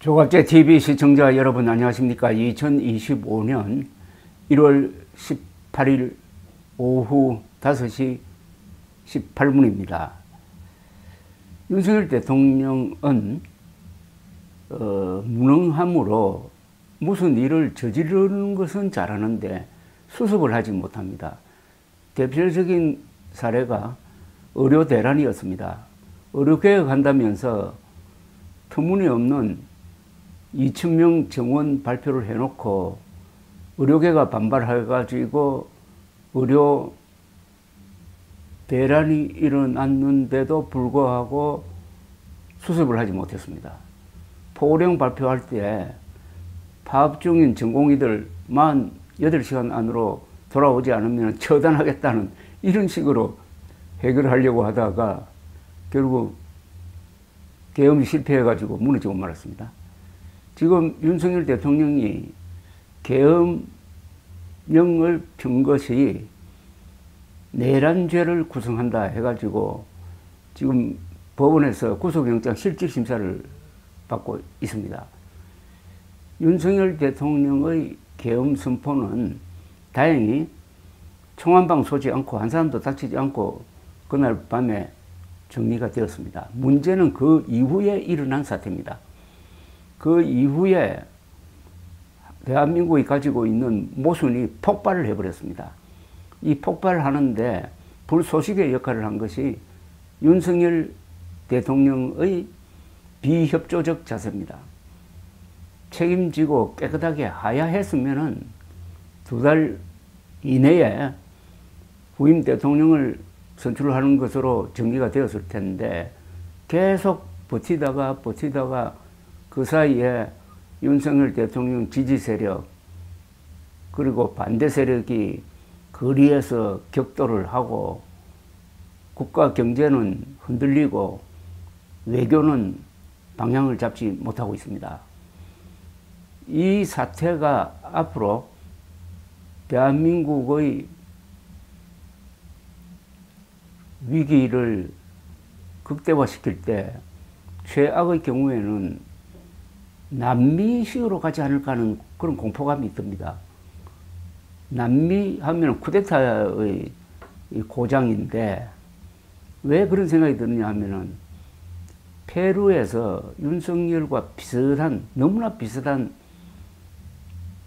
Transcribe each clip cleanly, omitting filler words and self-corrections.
조갑제 TV 시청자 여러분 안녕하십니까? 2025년 1월 18일 오후 5시 18분입니다. 윤석열 대통령은 무능함으로 무슨 일을 저지르는 것은 잘하는데 수습을 하지 못합니다. 대표적인 사례가 의료 대란이었습니다. 의료개혁한다면서 터무니없는 2,000명 정원 발표를 해놓고 의료계가 반발해가지고 의료 대란이 일어났는데도 불구하고 수습을 하지 못했습니다. 포고령 발표할 때 파업 중인 전공의들 48시간 안으로 돌아오지 않으면 처단하겠다는 이런 식으로 해결하려고 하다가 결국 계엄이 실패해가지고 무너지고 말았습니다. 지금 윤석열 대통령이 계엄령을 편 것이 내란죄를 구성한다 해가지고 지금 법원에서 구속영장 실질심사를 받고 있습니다. 윤석열 대통령의 계엄 선포는 다행히 총한방 쏘지 않고 한 사람도 다치지 않고 그날 밤에 정리가 되었습니다. 문제는 그 이후에 일어난 사태입니다. 그 이후에 대한민국이 가지고 있는 모순이 폭발을 해버렸습니다. 이 폭발하는데 불쏘시개 역할을 한 것이 윤석열 대통령의 비협조적 자세입니다. 책임지고 깨끗하게 하야했으면은 2달 이내에 후임 대통령을 선출하는 것으로 정리가 되었을 텐데 계속 버티다가 그 사이에 윤석열 대통령 지지 세력 그리고 반대 세력이 거리에서 격돌을 하고 국가 경제는 흔들리고 외교는 방향을 잡지 못하고 있습니다. 이 사태가 앞으로 대한민국의 위기를 극대화시킬 때 최악의 경우에는 남미식으로 가지 않을까 하는 그런 공포감이 듭니다. 남미 하면 쿠데타의 고장인데 왜 그런 생각이 드느냐 하면은 페루에서 윤석열과 너무나 비슷한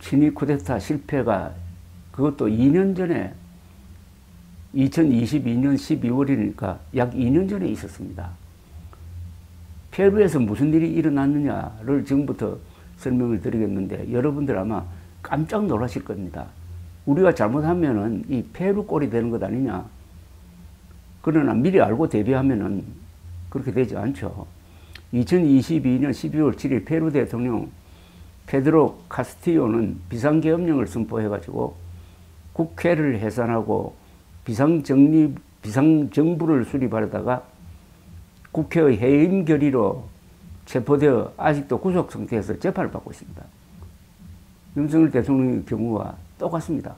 친위 쿠데타 실패가 그것도 2년 전에 2022년 12월이니까 약 2년 전에 있었습니다. 페루에서 무슨 일이 일어났느냐를 지금부터 설명을 드리겠는데 여러분들 아마 깜짝 놀라실 겁니다. 우리가 잘못하면은 이 페루 꼴이 되는 것 아니냐. 그러나 미리 알고 대비하면은 그렇게 되지 않죠. 2022년 12월 7일 페루 대통령 페드로 카스티요는 비상계엄령을 선포해가지고 국회를 해산하고 비상정부를 수립하려다가 국회의 해임 결의로 체포되어 아직도 구속 상태에서 재판을 받고 있습니다. 윤석열 대통령의 경우와 똑같습니다.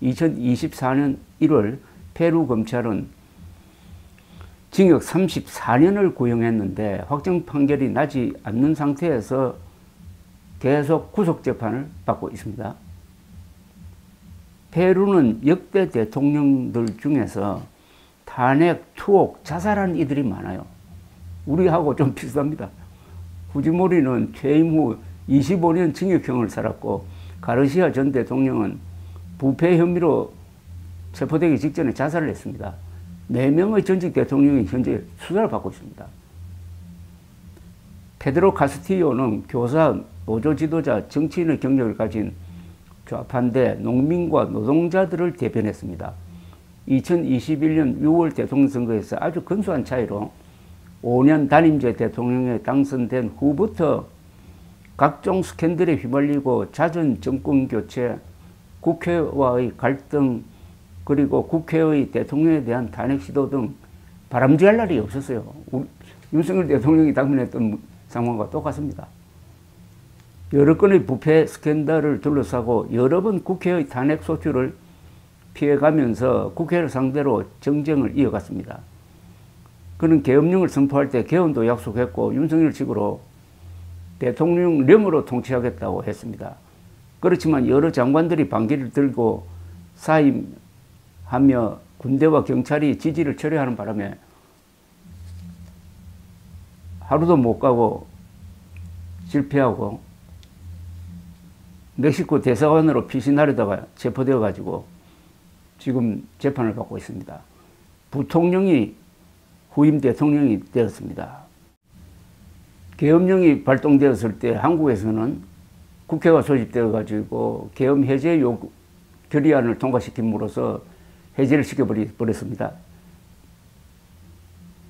2024년 1월 페루 검찰은 징역 34년을 구형했는데 확정 판결이 나지 않는 상태에서 계속 구속 재판을 받고 있습니다. 페루는 역대 대통령들 중에서 탄핵, 투옥, 자살한 이들이 많아요. 우리하고 좀 비슷합니다. 후지모리는 퇴임 후 25년 징역형을 살았고 가르시아 전 대통령은 부패 혐의로 체포되기 직전에 자살을 했습니다. 4명의 전직 대통령이 현재 수사를 받고 있습니다. 페드로 카스티요는 교사, 노조 지도자, 정치인의 경력을 가진 좌판대, 농민과 노동자들을 대변했습니다. 2021년 6월 대통령 선거에서 아주 근소한 차이로 5년 단임제 대통령에 당선된 후부터 각종 스캔들에 휘말리고 잦은 정권 교체, 국회와의 갈등, 그리고 국회의 대통령에 대한 탄핵 시도 등 바람직할 날이 없었어요. 윤석열 대통령이 당면했던 상황과 똑같습니다. 여러 건의 부패 스캔들을 둘러싸고 여러 번 국회의 탄핵 소추를 피해가면서 국회를 상대로 정쟁을 이어갔습니다. 그는 계엄령을 선포할 때 개헌도 약속했고 윤석열 측으로 대통령령으로 통치하겠다고 했습니다. 그렇지만 여러 장관들이 반기를 들고 사임하며 군대와 경찰이 지지를 철회하는 바람에 하루도 못 가고 실패하고 멕시코 대사관으로 피신하려다가 체포되어 가지고 지금 재판을 받고 있습니다. 부통령이 후임 대통령이 되었습니다. 계엄령이 발동되었을 때 한국에서는 국회가 소집되어 가지고 계엄 해제 결의안을 통과시킴으로써 해제를 시켜버렸습니다.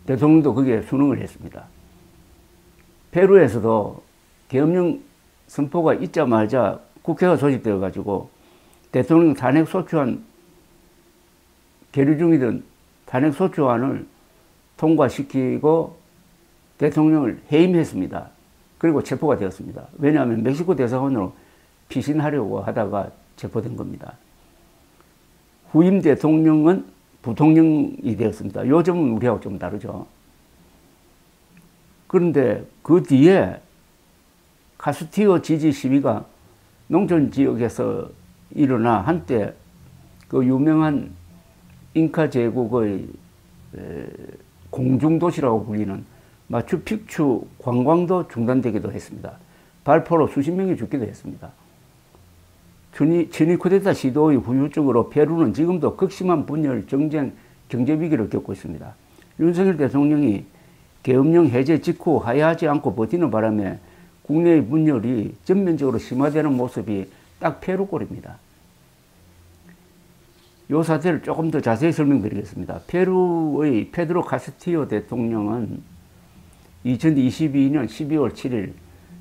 대통령도 거기에 순응을 했습니다. 페루에서도 계엄령 선포가 있자마자 국회가 소집되어 가지고 대통령 탄핵소추안 계류 중이던 탄핵소추안을 통과시키고 대통령을 해임했습니다. 그리고 체포가 되었습니다. 왜냐하면 멕시코 대사관으로 피신하려고 하다가 체포된 겁니다. 후임 대통령은 부통령이 되었습니다. 요즘은 우리하고 좀 다르죠. 그런데 그 뒤에 카스티오 지지 시위가 농촌 지역에서 일어나 한때 그 유명한 잉카 제국의 공중도시라고 불리는 마추픽추 관광도 중단되기도 했습니다. 발포로 수십 명이 죽기도 했습니다. 친위 쿠데타 시도의 후유증으로 페루는 지금도 극심한 분열, 정쟁, 경제 위기를 겪고 있습니다. 윤석열 대통령이 계엄령 해제 직후 하야하지 않고 버티는 바람에 국내의 분열이 전면적으로 심화되는 모습이 딱 페루 꼴입니다. 이 사태를 조금 더 자세히 설명드리겠습니다. 페루의 페드로 카스티오 대통령은 2022년 12월 7일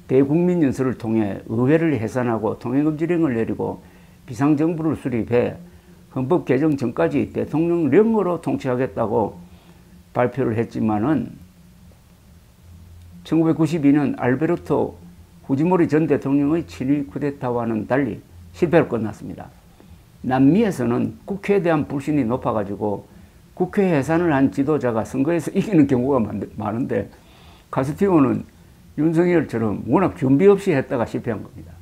대국민연설을 통해 의회를 해산하고 통행금지령을 내리고 비상정부를 수립해 헌법 개정 전까지 대통령령으로 통치하겠다고 발표를 했지만은 1992년 알베르토 후지모리 전 대통령의 친위 쿠데타와는 달리 실패로 끝났습니다. 남미에서는 국회에 대한 불신이 높아가지고 국회 해산을 한 지도자가 선거에서 이기는 경우가 많은데 카스티오는 윤석열처럼 워낙 준비 없이 했다가 실패한 겁니다.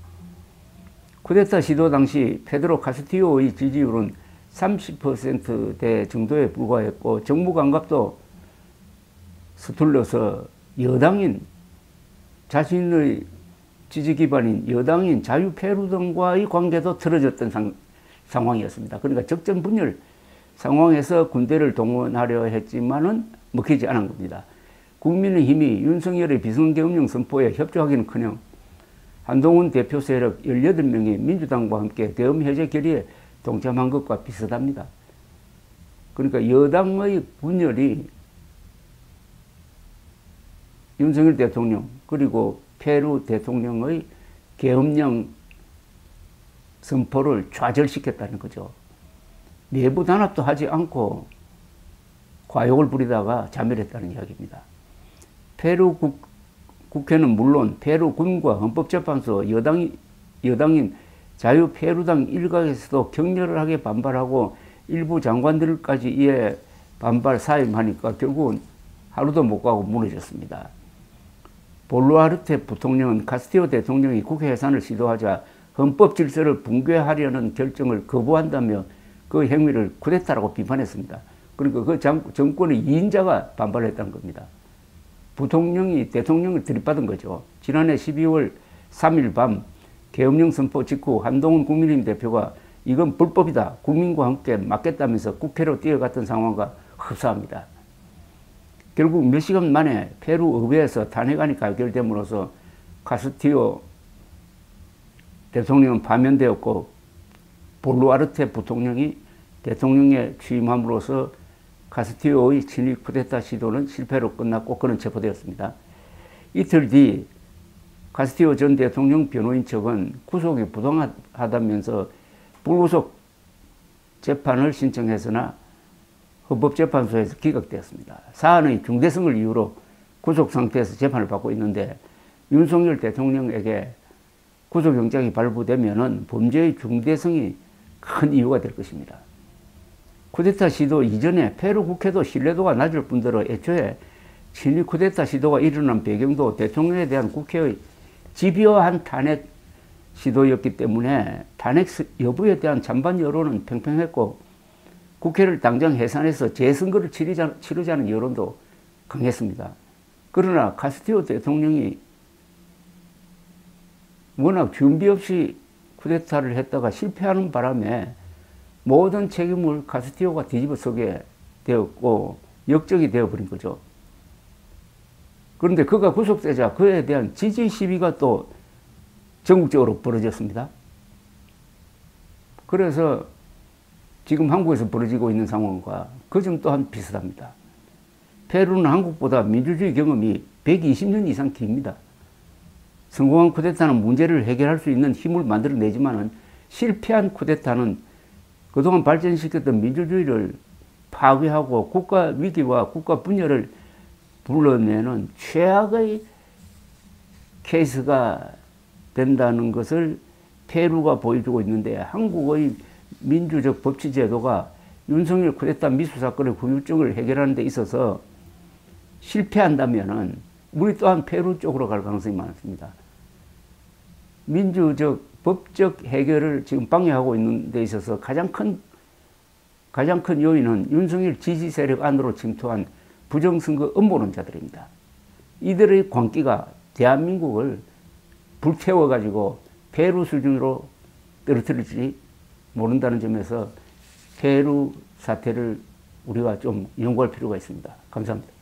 쿠데타 시도 당시 페드로 카스티오의 지지율은 30%대 정도에 불과했고 정부 감각도 서툴러서 여당인 자신의 지지 기반인 여당인 자유페루 등과의 관계도 틀어졌던 상황이었습니다. 그러니까 적전분열 상황에서 군대를 동원하려 했지만은 먹히지 않은 겁니다. 국민의힘이 윤석열의 비선계엄령 선포에 협조하기는커녕 한동훈 대표 세력 18명이 민주당과 함께 계엄 해제 결의에 동참한 것과 비슷합니다. 그러니까 여당의 분열이 윤석열 대통령 그리고 페루 대통령의 계엄령 선포를 좌절시켰다는 거죠. 내부 단합도 하지 않고 과욕을 부리다가 자멸했다는 이야기입니다. 페루 국회는 물론 페루 군과 헌법재판소 여당인 자유페루당 일각에서도 격렬하게 반발하고 일부 장관들까지 이에 반발 사임하니까 결국은 하루도 못 가고 무너졌습니다. 볼루아르테 부통령은 카스티오 대통령이 국회 해산을 시도하자 헌법 질서를 붕괴하려는 결정을 거부한다며 그 행위를 쿠데타라고 비판했습니다. 그러니까 그 정권의 2인자가 반발했다는 겁니다. 부통령이 대통령을 들이받은 거죠. 지난해 12월 3일 밤 계엄령 선포 직후 한동훈 국민의힘 대표가 이건 불법이다. 국민과 함께 막겠다면서 국회로 뛰어갔던 상황과 흡사합니다. 결국 몇 시간 만에 페루 의회에서 탄핵안이 가결됨으로써 카스티오 대통령은 파면되었고 볼루아르테 부통령이 대통령에 취임함으로써 카스티오의 친위 쿠데타 시도는 실패로 끝났고 그는 체포되었습니다. 이틀 뒤 카스티오 전 대통령 변호인 측은 구속이 부당하다면서 불구속 재판을 신청했으나 헌법재판소에서 기각되었습니다. 사안의 중대성을 이유로 구속 상태에서 재판을 받고 있는데 윤석열 대통령에게 구속영장이 발부되면은 범죄의 중대성이 큰 이유가 될 것입니다. 쿠데타 시도 이전에 페루 국회도 신뢰도가 낮을 뿐더러 애초에 친위 쿠데타 시도가 일어난 배경도 대통령에 대한 국회의 집요한 탄핵 시도였기 때문에 탄핵 여부에 대한 찬반 여론은 팽팽했고 국회를 당장 해산해서 재선거를 치르자는 여론도 강했습니다. 그러나 카스티오 대통령이 워낙 준비 없이 쿠데타를 했다가 실패하는 바람에 모든 책임을 카스티오가 뒤집어 서게 되었고 역적이 되어버린 거죠. 그런데 그가 구속되자 그에 대한 지지 시위가 또 전국적으로 벌어졌습니다. 그래서 지금 한국에서 벌어지고 있는 상황과 그 점 또한 비슷합니다. 페루는 한국보다 민주주의 경험이 120년 이상 깁니다. 성공한 쿠데타는 문제를 해결할 수 있는 힘을 만들어내지만은 실패한 쿠데타는 그동안 발전시켰던 민주주의를 파괴하고 국가 위기와 국가 분열을 불러내는 최악의 케이스가 된다는 것을 페루가 보여주고 있는데 한국의 민주적 법치 제도가 윤석열 쿠데타 미수 사건의 후유증을 해결하는 데 있어서 실패한다면은 우리 또한 페루 쪽으로 갈 가능성이 많습니다. 민주적 법적 해결을 지금 방해하고 있는 데 있어서 가장 큰 요인은 윤석열 지지 세력 안으로 침투한 부정선거 음모론자들입니다. 이들의 광기가 대한민국을 불태워가지고 페루 수준으로 떨어뜨릴지 모른다는 점에서 페루 사태를 우리가 좀 연구할 필요가 있습니다. 감사합니다.